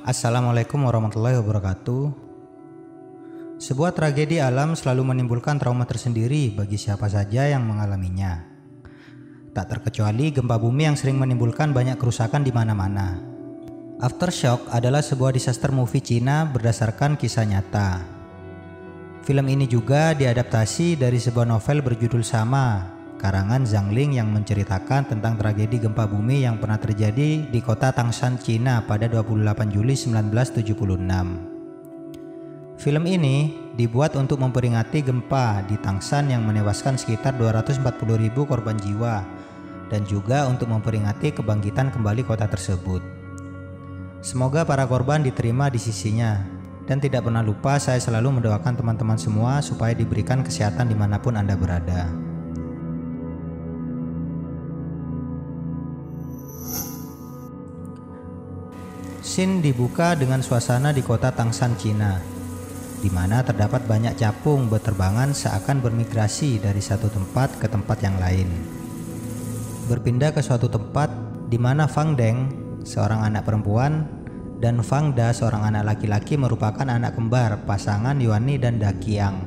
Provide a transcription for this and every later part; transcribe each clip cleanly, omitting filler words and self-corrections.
Assalamualaikum warahmatullahi wabarakatuh. Sebuah tragedi alam selalu menimbulkan trauma tersendiri bagi siapa saja yang mengalaminya. Tak terkecuali gempa bumi yang sering menimbulkan banyak kerusakan di mana-mana. Aftershock adalah sebuah disaster movie Cina berdasarkan kisah nyata. Film ini juga diadaptasi dari sebuah novel berjudul sama, karangan Zhang Ling yang menceritakan tentang tragedi gempa bumi yang pernah terjadi di kota Tangshan, Cina pada 28 Juli 1976. Film ini dibuat untuk memperingati gempa di Tangshan yang menewaskan sekitar 240.000 korban jiwa dan juga untuk memperingati kebangkitan kembali kota tersebut. Semoga para korban diterima di sisinya, dan tidak pernah lupa saya selalu mendoakan teman-teman semua supaya diberikan kesehatan dimanapun Anda berada. Scene dibuka dengan suasana di kota Tangshan, Cina, di mana terdapat banyak capung berterbangan seakan bermigrasi dari satu tempat ke tempat yang lain. Berpindah ke suatu tempat di mana Fang Deng, seorang anak perempuan, dan Fang Da, seorang anak laki-laki, merupakan anak kembar pasangan Yuanni dan Da Qiang.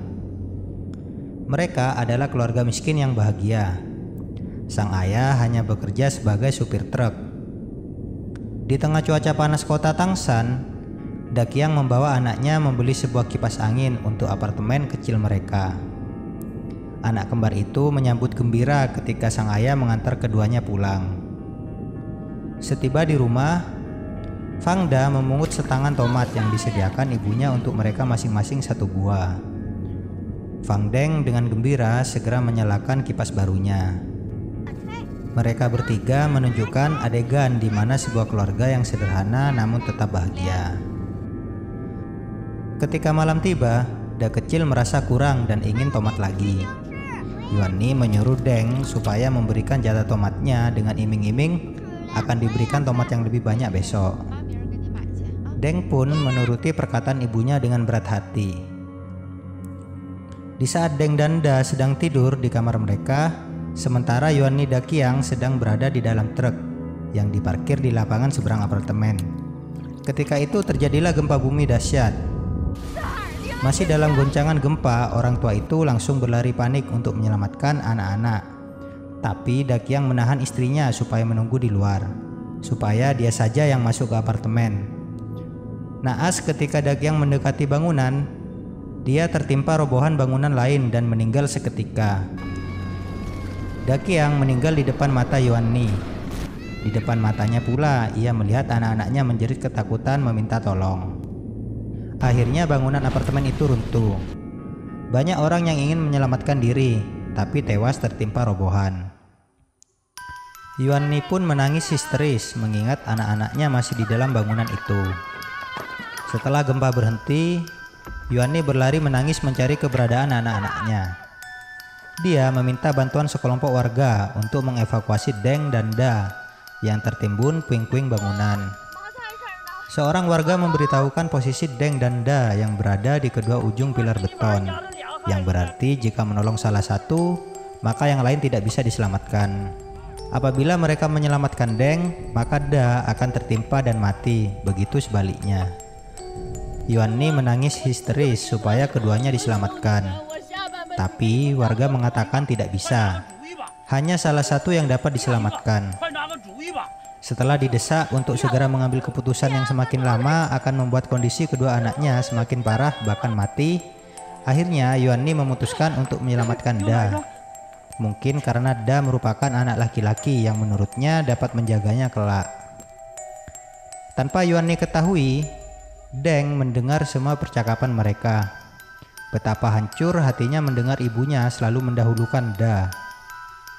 Mereka adalah keluarga miskin yang bahagia. Sang ayah hanya bekerja sebagai supir truk. Di tengah cuaca panas kota Tangshan, Da Qiang membawa anaknya membeli sebuah kipas angin untuk apartemen kecil mereka. Anak kembar itu menyambut gembira ketika sang ayah mengantar keduanya pulang. Setiba di rumah, Fang Da memungut setangan tomat yang disediakan ibunya untuk mereka masing-masing satu buah. Fang Deng dengan gembira segera menyalakan kipas barunya. Mereka bertiga menunjukkan adegan di mana sebuah keluarga yang sederhana namun tetap bahagia. Ketika malam tiba, Da kecil merasa kurang dan ingin tomat lagi. Yuanni menyuruh Deng supaya memberikan jatah tomatnya dengan iming-iming akan diberikan tomat yang lebih banyak besok. Deng pun menuruti perkataan ibunya dengan berat hati. Di saat Deng dan Da sedang tidur di kamar mereka, sementara Yuanni Da Qiang sedang berada di dalam truk yang diparkir di lapangan seberang apartemen. Ketika itu terjadilah gempa bumi dahsyat. Masih dalam goncangan gempa, orang tua itu langsung berlari panik untuk menyelamatkan anak-anak. Tapi Da Qiang menahan istrinya supaya menunggu di luar, supaya dia saja yang masuk ke apartemen. Naas ketika Da Qiang mendekati bangunan, dia tertimpa robohan bangunan lain dan meninggal seketika. Da Qiang meninggal di depan mata Yuanni. Di depan matanya pula ia melihat anak-anaknya menjerit ketakutan meminta tolong. Akhirnya bangunan apartemen itu runtuh. Banyak orang yang ingin menyelamatkan diri, tapi tewas tertimpa robohan. Yuanni pun menangis histeris mengingat anak-anaknya masih di dalam bangunan itu. Setelah gempa berhenti, Yuanni berlari menangis mencari keberadaan anak-anaknya. Dia meminta bantuan sekelompok warga untuk mengevakuasi Deng dan Da yang tertimbun puing-puing bangunan. Seorang warga memberitahukan posisi Deng dan Da yang berada di kedua ujung pilar beton, yang berarti jika menolong salah satu, maka yang lain tidak bisa diselamatkan. Apabila mereka menyelamatkan Deng, maka Da akan tertimpa dan mati, begitu sebaliknya. Yuanni menangis histeris supaya keduanya diselamatkan. Tapi warga mengatakan tidak bisa. Hanya salah satu yang dapat diselamatkan. Setelah didesak untuk segera mengambil keputusan yang semakin lama akan membuat kondisi kedua anaknya semakin parah bahkan mati, akhirnya Yuanni memutuskan untuk menyelamatkan Da. Mungkin karena Da merupakan anak laki-laki yang menurutnya dapat menjaganya kelak. Tanpa Yuanni ketahui, Deng mendengar semua percakapan mereka. Betapa hancur hatinya mendengar ibunya selalu mendahulukan Da.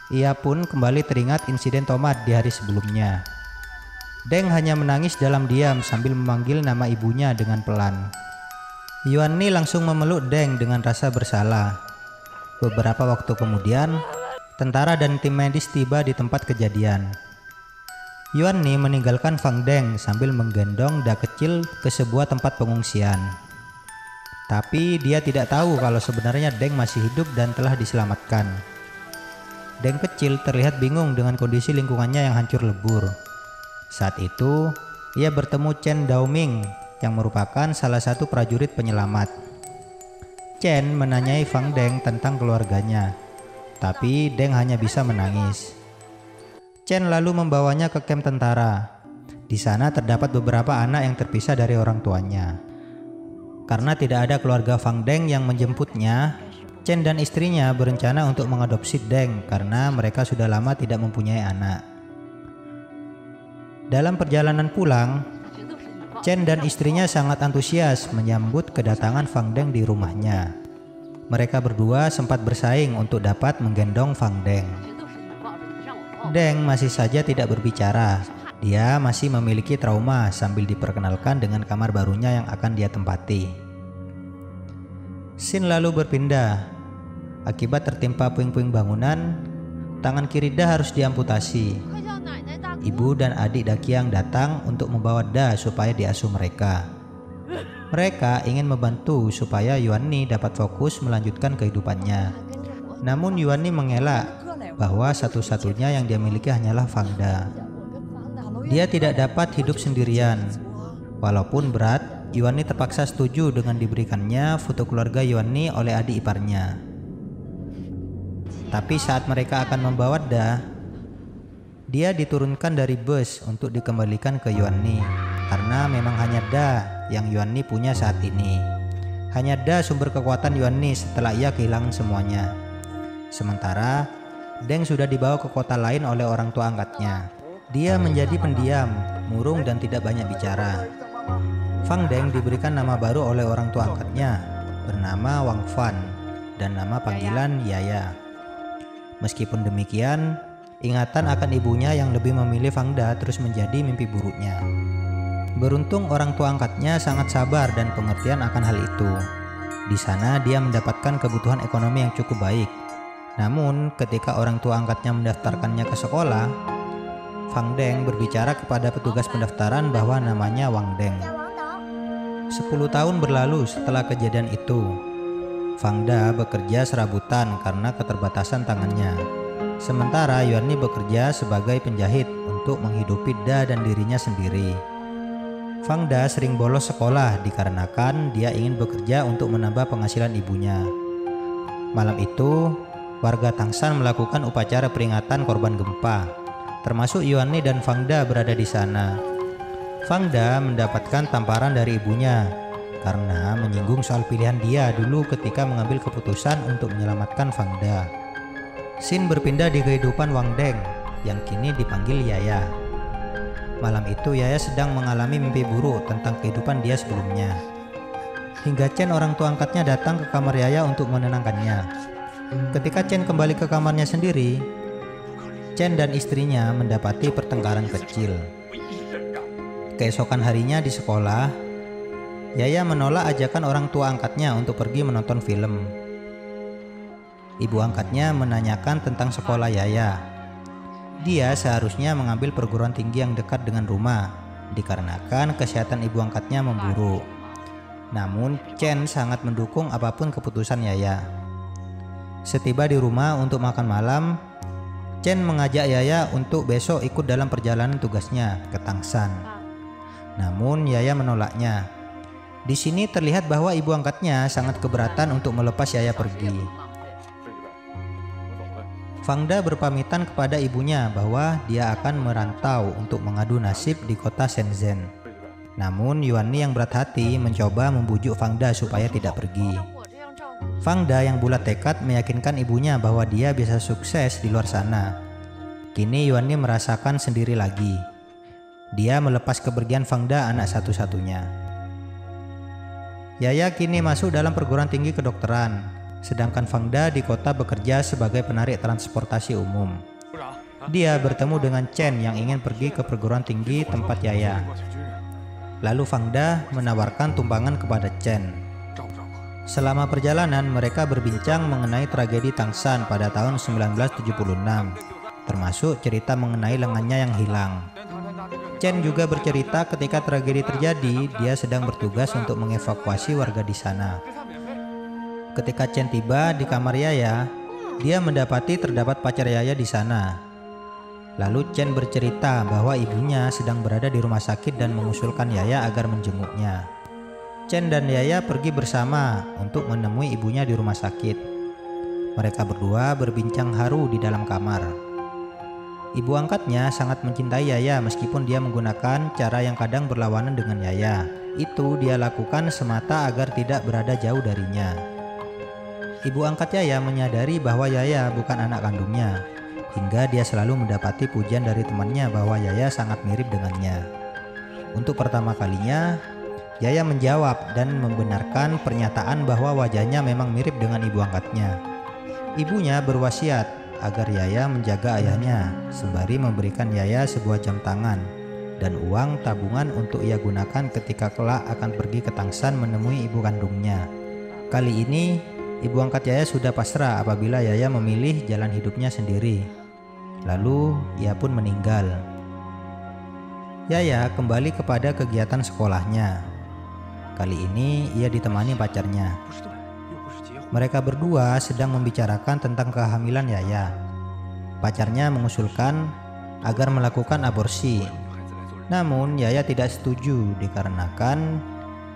Ia pun kembali teringat insiden tomat di hari sebelumnya. Deng hanya menangis dalam diam sambil memanggil nama ibunya dengan pelan. Yuanni langsung memeluk Deng dengan rasa bersalah. Beberapa waktu kemudian, tentara dan tim medis tiba di tempat kejadian. Yuanni meninggalkan Fang Deng sambil menggendong Da kecil ke sebuah tempat pengungsian. Tapi dia tidak tahu kalau sebenarnya Deng masih hidup dan telah diselamatkan. Deng kecil terlihat bingung dengan kondisi lingkungannya yang hancur lebur. Saat itu, ia bertemu Chen Daoming yang merupakan salah satu prajurit penyelamat. Chen menanyai Fang Deng tentang keluarganya, tapi Deng hanya bisa menangis. Chen lalu membawanya ke kamp tentara. Di sana terdapat beberapa anak yang terpisah dari orang tuanya. Karena tidak ada keluarga Fang Deng yang menjemputnya, Chen dan istrinya berencana untuk mengadopsi Deng karena mereka sudah lama tidak mempunyai anak. Dalam perjalanan pulang, Chen dan istrinya sangat antusias menyambut kedatangan Fang Deng di rumahnya. Mereka berdua sempat bersaing untuk dapat menggendong Fang Deng. Deng masih saja tidak berbicara. Dia masih memiliki trauma sambil diperkenalkan dengan kamar barunya yang akan dia tempati. Scene lalu berpindah. Akibat tertimpa puing-puing bangunan, tangan kiri Da harus diamputasi. Ibu dan adik Dakiang datang untuk membawa Da supaya diasuh mereka. Mereka ingin membantu supaya Yuanni dapat fokus melanjutkan kehidupannya. Namun Yuanni mengelak bahwa satu-satunya yang dia miliki hanyalah Fang Da. Dia tidak dapat hidup sendirian. Walaupun berat, Yuanni terpaksa setuju dengan diberikannya foto keluarga Yuanni oleh adik iparnya. Tapi saat mereka akan membawa Da, dia diturunkan dari bus untuk dikembalikan ke Yuanni karena memang hanya Da yang Yuanni punya saat ini. Hanya Da sumber kekuatan Yuanni setelah ia kehilangan semuanya. Sementara Deng sudah dibawa ke kota lain oleh orang tua angkatnya. Dia menjadi pendiam, murung dan tidak banyak bicara. Fang Deng diberikan nama baru oleh orang tua angkatnya, bernama Wang Fan dan nama panggilan Yaya. Meskipun demikian, ingatan akan ibunya yang lebih memilih Fang Da terus menjadi mimpi buruknya. Beruntung orang tua angkatnya sangat sabar dan pengertian akan hal itu. Di sana dia mendapatkan kebutuhan ekonomi yang cukup baik. Namun ketika orang tua angkatnya mendaftarkannya ke sekolah, Fang Deng berbicara kepada petugas pendaftaran bahwa namanya Wang Deng. 10 tahun berlalu setelah kejadian itu. Fang Da bekerja serabutan karena keterbatasan tangannya. Sementara Yuanni bekerja sebagai penjahit untuk menghidupi Da dan dirinya sendiri. Fang Da sering bolos sekolah dikarenakan dia ingin bekerja untuk menambah penghasilan ibunya. Malam itu, warga Tangshan melakukan upacara peringatan korban gempa. Termasuk Yuanni dan Fang Da berada di sana. Fang Da mendapatkan tamparan dari ibunya karena menyinggung soal pilihan dia dulu ketika mengambil keputusan untuk menyelamatkan Fang Da. Scene berpindah di kehidupan Wang Deng yang kini dipanggil Yaya. Malam itu Yaya sedang mengalami mimpi buruk tentang kehidupan dia sebelumnya. Hingga Chen orang tua angkatnya datang ke kamar Yaya untuk menenangkannya. Ketika Chen kembali ke kamarnya sendiri, Chen dan istrinya mendapati pertengkaran kecil. Keesokan harinya di sekolah, Yaya menolak ajakan orang tua angkatnya untuk pergi menonton film. Ibu angkatnya menanyakan tentang sekolah Yaya. Dia seharusnya mengambil perguruan tinggi yang dekat dengan rumah, dikarenakan kesehatan ibu angkatnya memburuk. Namun Chen sangat mendukung apapun keputusan Yaya. Setiba di rumah untuk makan malam, Chen mengajak Yaya untuk besok ikut dalam perjalanan tugasnya ke Tangshan. Namun Yaya menolaknya. Di sini terlihat bahwa ibu angkatnya sangat keberatan untuk melepas Yaya pergi. Fang Da berpamitan kepada ibunya bahwa dia akan merantau untuk mengadu nasib di kota Shenzhen. Namun Yuanni yang berat hati mencoba membujuk Fang Da supaya tidak pergi. Fang Da yang bulat tekad meyakinkan ibunya bahwa dia bisa sukses di luar sana. Kini Yuanni merasakan sendiri lagi. Dia melepas kepergian Fang Da, anak satu-satunya. Yaya kini masuk dalam perguruan tinggi kedokteran, sedangkan Fang Da di kota bekerja sebagai penarik transportasi umum. Dia bertemu dengan Chen yang ingin pergi ke perguruan tinggi tempat Yaya. Lalu Fang Da menawarkan tumpangan kepada Chen. Selama perjalanan mereka berbincang mengenai tragedi Tangshan pada tahun 1976, termasuk cerita mengenai lengannya yang hilang. Chen juga bercerita ketika tragedi terjadi, dia sedang bertugas untuk mengevakuasi warga di sana. Ketika Chen tiba di kamar Yaya, dia mendapati terdapat pacar Yaya di sana. Lalu Chen bercerita bahwa ibunya sedang berada di rumah sakit dan mengusulkan Yaya agar menjenguknya. Chen dan Yaya pergi bersama untuk menemui ibunya di rumah sakit. Mereka berdua berbincang haru di dalam kamar. Ibu angkatnya sangat mencintai Yaya meskipun dia menggunakan cara yang kadang berlawanan dengan Yaya. Itu dia lakukan semata agar tidak berada jauh darinya. Ibu angkat Yaya menyadari bahwa Yaya bukan anak kandungnya, hingga dia selalu mendapati pujian dari temannya bahwa Yaya sangat mirip dengannya. Untuk pertama kalinya, Yaya menjawab dan membenarkan pernyataan bahwa wajahnya memang mirip dengan ibu angkatnya. Ibunya berwasiat agar Yaya menjaga ayahnya, sembari memberikan Yaya sebuah jam tangan dan uang tabungan untuk ia gunakan ketika kelak akan pergi ke Tangshan menemui ibu kandungnya. Kali ini, ibu angkat Yaya sudah pasrah apabila Yaya memilih jalan hidupnya sendiri. Lalu ia pun meninggal. Yaya kembali kepada kegiatan sekolahnya. Kali ini ia ditemani pacarnya. Mereka berdua sedang membicarakan tentang kehamilan Yaya. Pacarnya mengusulkan agar melakukan aborsi. Namun Yaya tidak setuju dikarenakan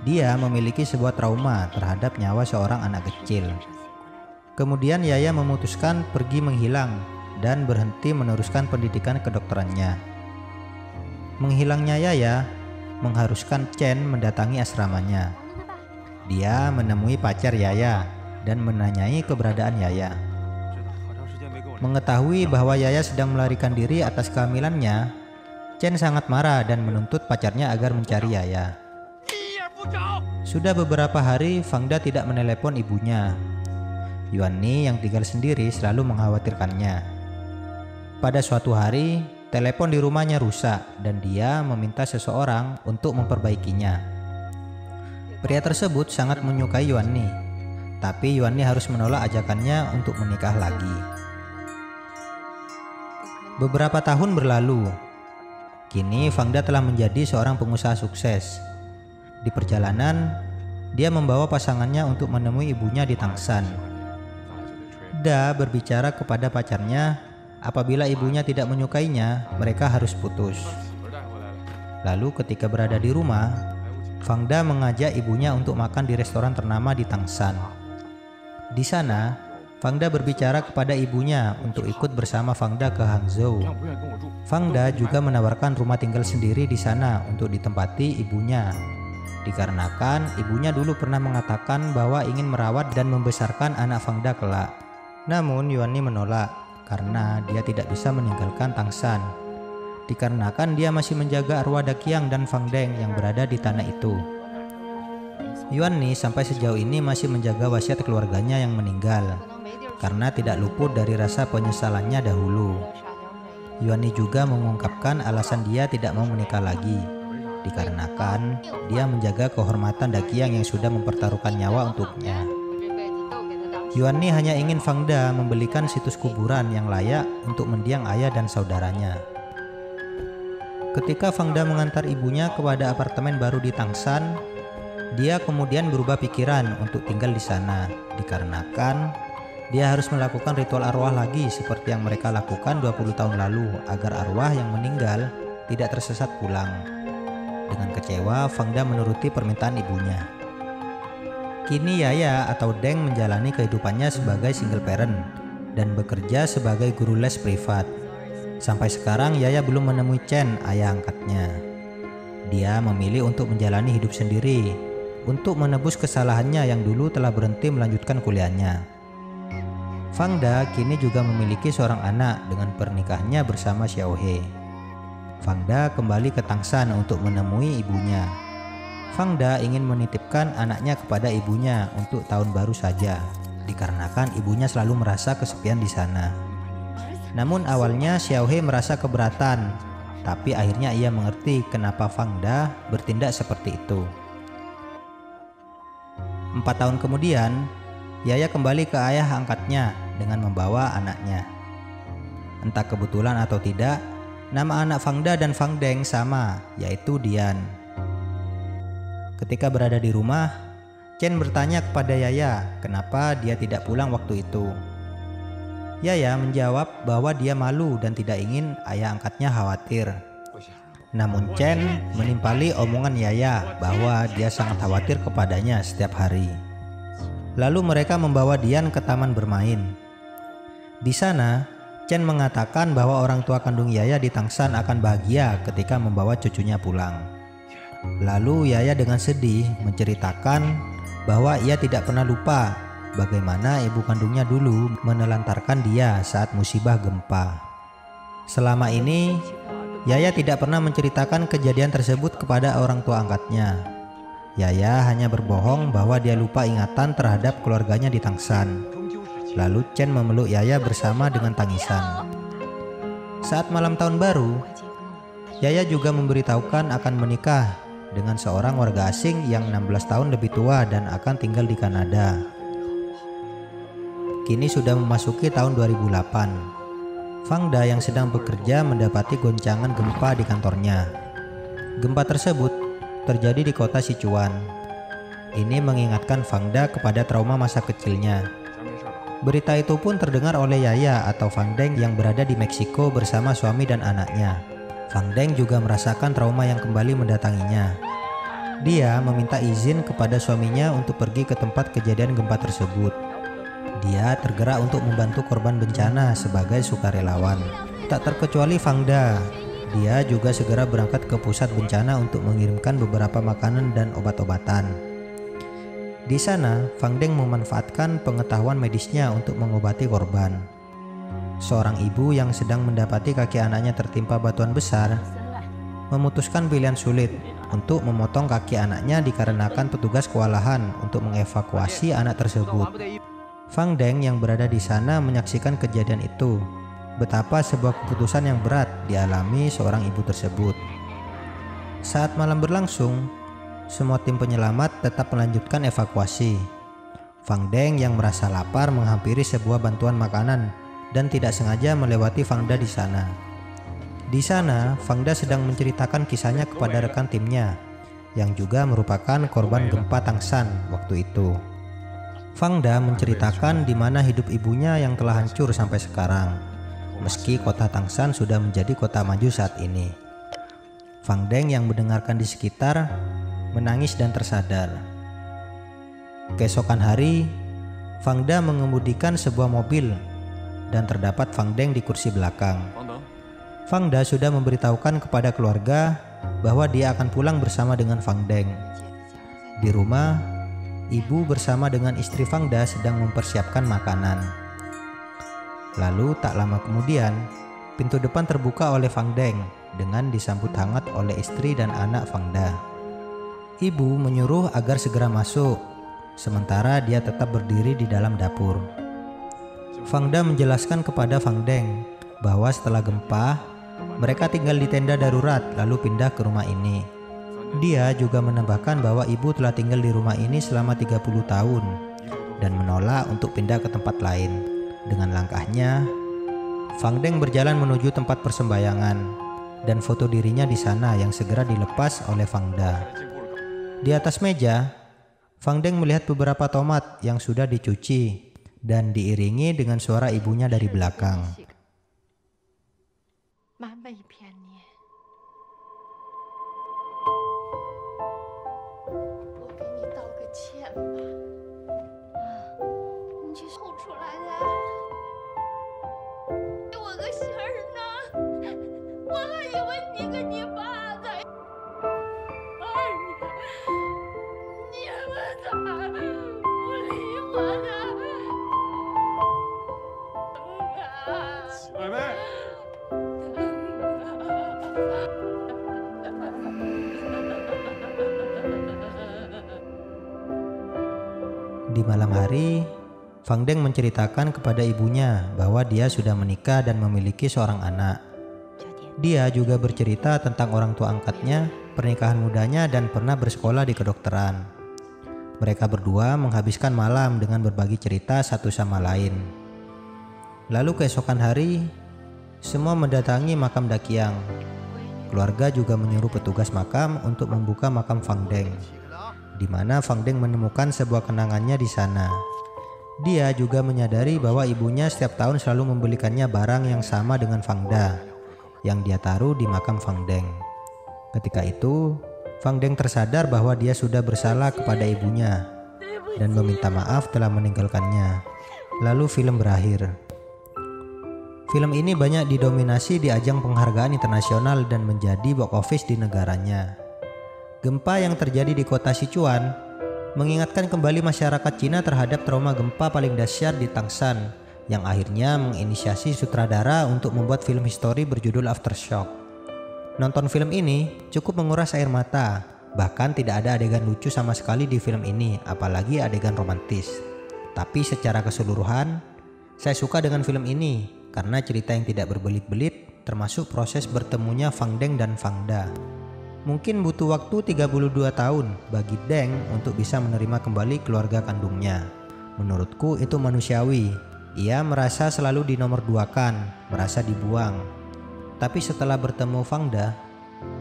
dia memiliki sebuah trauma terhadap nyawa seorang anak kecil. Kemudian Yaya memutuskan pergi menghilang dan berhenti meneruskan pendidikan kedokterannya. Menghilangnya Yaya mengharuskan Chen mendatangi asramanya. Dia menemui pacar Yaya dan menanyai keberadaan Yaya. Mengetahui bahwa Yaya sedang melarikan diri atas kehamilannya, Chen sangat marah dan menuntut pacarnya agar mencari Yaya. Sudah beberapa hari Fangda tidak menelepon ibunya. Yuanni yang tinggal sendiri selalu mengkhawatirkannya. Pada suatu hari, telepon di rumahnya rusak dan dia meminta seseorang untuk memperbaikinya. Pria tersebut sangat menyukai Yuanni, tapi Yuanni harus menolak ajakannya untuk menikah lagi. Beberapa tahun berlalu. Kini Fangda telah menjadi seorang pengusaha sukses. Di perjalanan, dia membawa pasangannya untuk menemui ibunya di Tangshan. Da berbicara kepada pacarnya, apabila ibunya tidak menyukainya, mereka harus putus. Lalu ketika berada di rumah, Fangda mengajak ibunya untuk makan di restoran ternama di Tangshan. Di sana, Fangda berbicara kepada ibunya untuk ikut bersama Fangda ke Hangzhou. Fangda juga menawarkan rumah tinggal sendiri di sana untuk ditempati ibunya, dikarenakan ibunya dulu pernah mengatakan bahwa ingin merawat dan membesarkan anak Fangda kelak. Namun Yuanni menolak karena dia tidak bisa meninggalkan Tangshan, dikarenakan dia masih menjaga arwah Daqiang dan Fangdeng yang berada di tanah itu. Yuanni sampai sejauh ini masih menjaga wasiat keluarganya yang meninggal, karena tidak luput dari rasa penyesalannya dahulu. Yuanni juga mengungkapkan alasan dia tidak mau menikah lagi, dikarenakan dia menjaga kehormatan Daqiang yang sudah mempertaruhkan nyawa untuknya. Yuanni hanya ingin Fangda membelikan situs kuburan yang layak untuk mendiang ayah dan saudaranya. Ketika Fangda mengantar ibunya kepada apartemen baru di Tangshan, dia kemudian berubah pikiran untuk tinggal di sana, dikarenakan dia harus melakukan ritual arwah lagi seperti yang mereka lakukan 20 tahun lalu agar arwah yang meninggal tidak tersesat pulang. Dengan kecewa, Fangda menuruti permintaan ibunya. Kini Yaya atau Deng menjalani kehidupannya sebagai single parent dan bekerja sebagai guru les privat. Sampai sekarang Yaya belum menemui Chen, ayah angkatnya. Dia memilih untuk menjalani hidup sendiri untuk menebus kesalahannya yang dulu telah berhenti melanjutkan kuliahnya. Fangda kini juga memiliki seorang anak dengan pernikahannya bersama Xiaohe. Fangda kembali ke Tangshan untuk menemui ibunya. Fangda ingin menitipkan anaknya kepada ibunya untuk tahun baru saja, dikarenakan ibunya selalu merasa kesepian di sana. Namun awalnya Xiaohe merasa keberatan, tapi akhirnya ia mengerti kenapa Fangda bertindak seperti itu. 4 tahun kemudian, Yaya kembali ke ayah angkatnya dengan membawa anaknya. Entah kebetulan atau tidak, nama anak Fangda dan Fangdeng sama, yaitu Dian. Ketika berada di rumah, Chen bertanya kepada Yaya kenapa dia tidak pulang waktu itu. Yaya menjawab bahwa dia malu dan tidak ingin ayah angkatnya khawatir. Namun Chen menimpali omongan Yaya bahwa dia sangat khawatir kepadanya setiap hari. Lalu mereka membawa Dian ke taman bermain. Di sana, Chen mengatakan bahwa orang tua kandung Yaya di Tangshan akan bahagia ketika membawa cucunya pulang. Lalu Yaya dengan sedih menceritakan bahwa ia tidak pernah lupa bagaimana ibu kandungnya dulu menelantarkan dia saat musibah gempa. Selama ini, Yaya tidak pernah menceritakan kejadian tersebut kepada orang tua angkatnya. Yaya hanya berbohong bahwa dia lupa ingatan terhadap keluarganya di Tangshan. Lalu Chen memeluk Yaya bersama dengan tangisan. Saat malam tahun baru, Yaya juga memberitahukan akan menikah dengan seorang warga asing yang 16 tahun lebih tua dan akan tinggal di Kanada. Kini sudah memasuki tahun 2008. Fangda yang sedang bekerja mendapati goncangan gempa di kantornya. Gempa tersebut terjadi di kota Sichuan. Ini mengingatkan Fangda kepada trauma masa kecilnya. Berita itu pun terdengar oleh Yaya atau Fang Deng yang berada di Meksiko bersama suami dan anaknya. Fang Deng juga merasakan trauma yang kembali mendatanginya. Dia meminta izin kepada suaminya untuk pergi ke tempat kejadian gempa tersebut. Dia tergerak untuk membantu korban bencana sebagai sukarelawan. Tak terkecuali Fangda, dia juga segera berangkat ke pusat bencana untuk mengirimkan beberapa makanan dan obat-obatan. Di sana, Fang Deng memanfaatkan pengetahuan medisnya untuk mengobati korban. Seorang ibu yang sedang mendapati kaki anaknya tertimpa batuan besar memutuskan pilihan sulit untuk memotong kaki anaknya dikarenakan petugas kewalahan untuk mengevakuasi anak tersebut. Fang Deng yang berada di sana menyaksikan kejadian itu. Betapa sebuah keputusan yang berat dialami seorang ibu tersebut. Saat malam berlangsung, semua tim penyelamat tetap melanjutkan evakuasi. Fang Deng yang merasa lapar menghampiri sebuah bantuan makanan dan tidak sengaja melewati Fangda di sana. Di sana, Fangda sedang menceritakan kisahnya kepada rekan timnya yang juga merupakan korban gempa Tangshan waktu itu. Fangda menceritakan di mana hidup ibunya yang telah hancur sampai sekarang, meski kota Tangshan sudah menjadi kota maju saat ini. Fang Deng yang mendengarkan di sekitar menangis dan tersadar. Keesokan hari, Fangda mengemudikan sebuah mobil dan terdapat Fang Deng di kursi belakang. Fangda sudah memberitahukan kepada keluarga bahwa dia akan pulang bersama dengan Fang Deng. Di rumah, ibu bersama dengan istri Fangda sedang mempersiapkan makanan. Lalu tak lama kemudian, pintu depan terbuka oleh Fang Deng dengan disambut hangat oleh istri dan anak Fangda. Ibu menyuruh agar segera masuk, sementara dia tetap berdiri di dalam dapur. Fangda menjelaskan kepada Fang Deng bahwa setelah gempa, mereka tinggal di tenda darurat lalu pindah ke rumah ini. Dia juga menambahkan bahwa ibu telah tinggal di rumah ini selama 30 tahun dan menolak untuk pindah ke tempat lain. Dengan langkahnya, Fang Deng berjalan menuju tempat persembahyangan dan foto dirinya di sana yang segera dilepas oleh Fangda. Di atas meja, Fang Deng melihat beberapa tomat yang sudah dicuci dan diiringi dengan suara ibunya dari belakang. Di malam hari, Fang Deng menceritakan kepada ibunya bahwa dia sudah menikah dan memiliki seorang anak. Dia juga bercerita tentang orang tua angkatnya, pernikahan mudanya, dan pernah bersekolah di kedokteran. Mereka berdua menghabiskan malam dengan berbagi cerita satu sama lain. Lalu keesokan hari, semua mendatangi makam Dakiang. Keluarga juga menyuruh petugas makam untuk membuka makam Fang Deng, di mana Fang Deng menemukan sebuah kenangannya di sana. Dia juga menyadari bahwa ibunya setiap tahun selalu membelikannya barang yang sama dengan Fang Da yang dia taruh di makam Fang Deng. Ketika itu, Fang Deng tersadar bahwa dia sudah bersalah kepada ibunya dan meminta maaf telah meninggalkannya. Lalu film berakhir. Film ini banyak didominasi di ajang penghargaan internasional dan menjadi box office di negaranya. Gempa yang terjadi di kota Sichuan mengingatkan kembali masyarakat Cina terhadap trauma gempa paling dahsyat di Tangshan yang akhirnya menginisiasi sutradara untuk membuat film histori berjudul Aftershock. Nonton film ini cukup menguras air mata, bahkan tidak ada adegan lucu sama sekali di film ini, apalagi adegan romantis. Tapi secara keseluruhan, saya suka dengan film ini karena cerita yang tidak berbelit-belit, termasuk proses bertemunya Fang Deng dan Fang Da. Mungkin butuh waktu 32 tahun bagi Deng untuk bisa menerima kembali keluarga kandungnya. Menurutku itu manusiawi. Ia merasa selalu dinomorduakan, merasa dibuang. Tapi setelah bertemu Fang Da,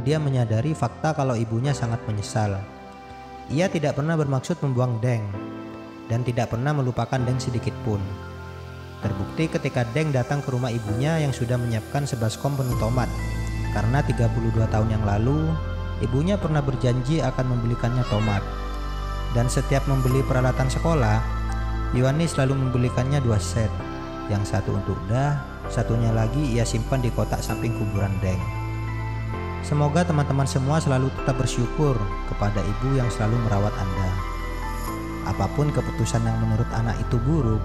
dia menyadari fakta kalau ibunya sangat menyesal. Ia tidak pernah bermaksud membuang Deng dan tidak pernah melupakan Deng sedikit pun. Terbukti ketika Deng datang ke rumah ibunya yang sudah menyiapkan sebaskom penuh tomat. Karena 32 tahun yang lalu, ibunya pernah berjanji akan membelikannya tomat. Dan setiap membeli peralatan sekolah, Yuani selalu membelikannya 2 set. Yang satu untuk Da, satunya lagi ia simpan di kotak samping kuburan Deng. Semoga teman-teman semua selalu tetap bersyukur kepada ibu yang selalu merawat Anda. Apapun keputusan yang menurut anak itu buruk,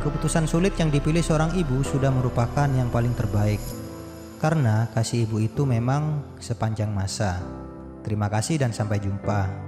keputusan sulit yang dipilih seorang ibu sudah merupakan yang paling terbaik. Karena kasih ibu itu memang sepanjang masa. Terima kasih dan sampai jumpa.